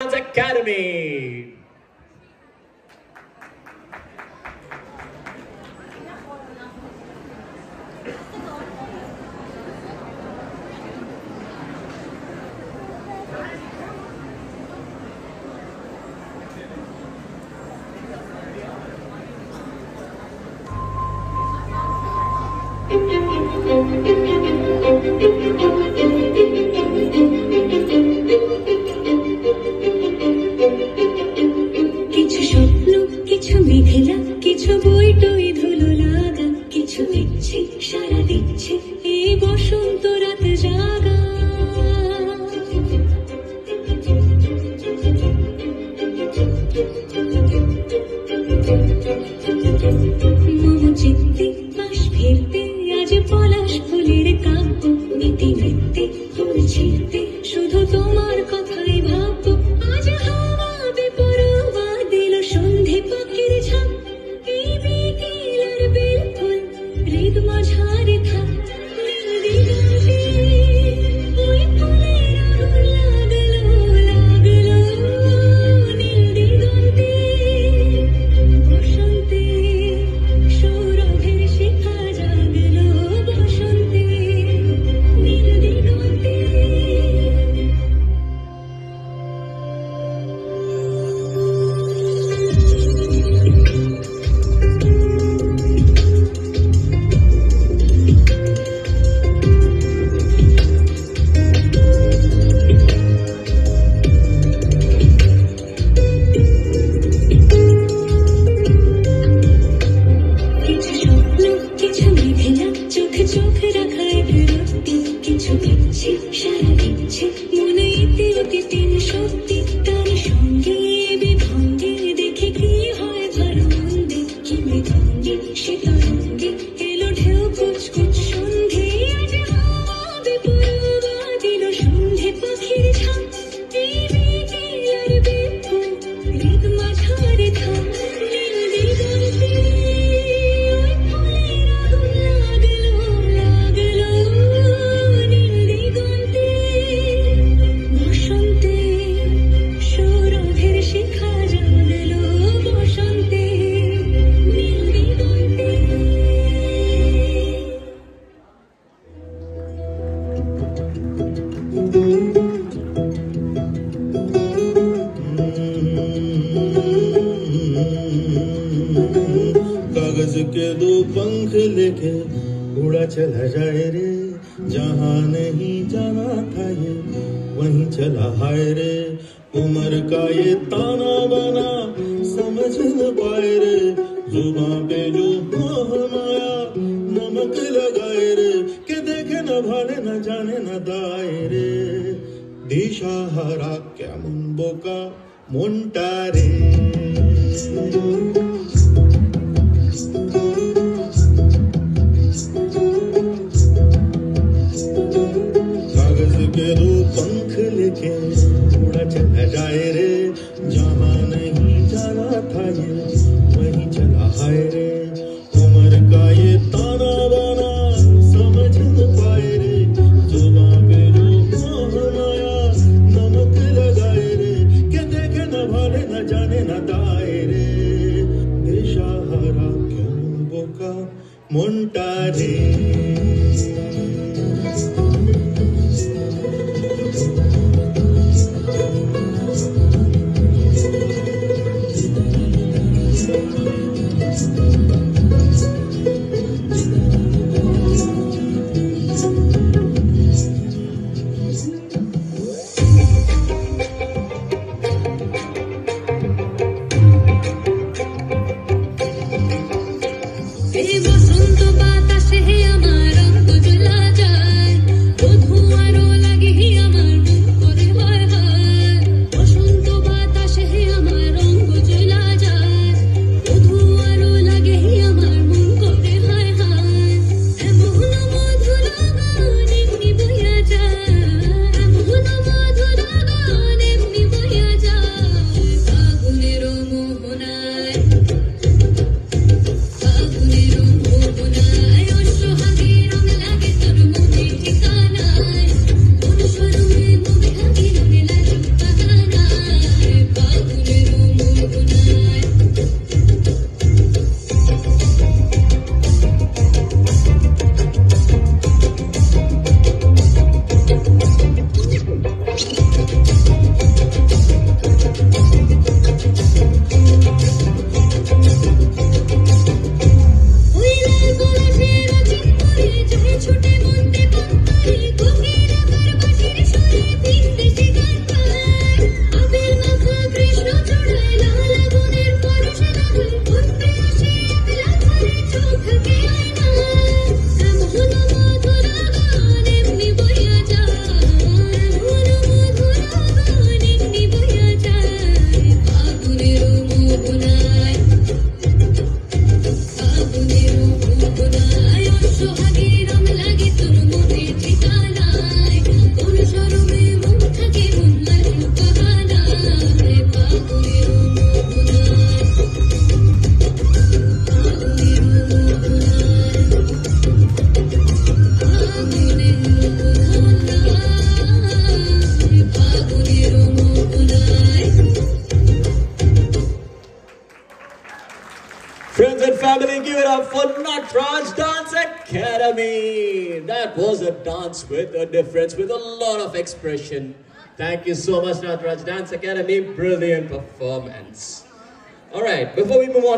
Academy. কিছু স্বপ্ন কিছু মেঘলা কিছু বই টই ধুলো লাগা কিছু ইচ্ছে সারা দিচ্ছে এই বসন্ত রাত জাগা মম চিত্তে পাশ ফিরতে আজ পলাশ ফুলের কাব্য নীতি নৃত্যে ফুল ছিঁড়তে শুধু তোমার কথাই ভাববো আজ হাওয়া বেপরোয়া দিল সন্ধে পাখির ঝাঁক এই বিকেল আর বেলফুল হৃদ মাঝারে থাক নীল দিগন্তে ওই ফুলের আগুন লাগলো নীল দিগন্তে বসন্তে সৌরভের শিখা জাগলো বসন্তে নীল দিগন্তে কিছু স্বপ্ন কিছু মেঘলা চোখে চোখ রাখায় বিরক্তি কিছু ইচ্ছে সারা দিচ্ছে মনে ইতি অতীতের সত্যি তার সঙ্গে বিভঙ্গে দেখে কি হয় ভালো মন্দে কি মৃদঙ্গে সে তরঙ্গে এলো ঢেউ কুচকুচ সন্ধে আজ হাওয়া বেপরোয়া দিল সন্ধে পাখির ঝাঁক এই বিকেল আর বেফুল হৃদ মাঝারে থাক নীল দিগন্তে ওই ফুলের আগুন লাগলো নীল দিগন্তে বসন্তে সৌরভের শিখা জাগলো বসন্তে নীল দিগন্তে कागज के दो पंख लेके उड़ा चला जाए रे जहाँ नहीं जाना था ये वहीं चला हाय रे उम्र का ये ताना बाना समझ न पाए रे जुबां पे जो मोह माया नमक लगाए रे के देखे न भाले न जाने न दाए रे दिशाहारा কেমন বোকা মনটা রে कागज के दो पंख लेके उड़ा चला जाए रे जहाँ नहीं जाना था ये वहीं चला हाय रे उम्र का ये ताना बाना समझ न पाए रे जुबां पे जो मोह माया नमक लगाए रे के देखे न भाले न जाने न दाए रे दिशाहारा কেমন বোকা মনটা রে এই বসন্ত বাতাসে আমার Friends and family, give it up for Natraj Dance Academy. That was a dance with a difference, with a lot of expression. Thank you so much, Natraj Dance Academy. Brilliant performance. All right, before we move on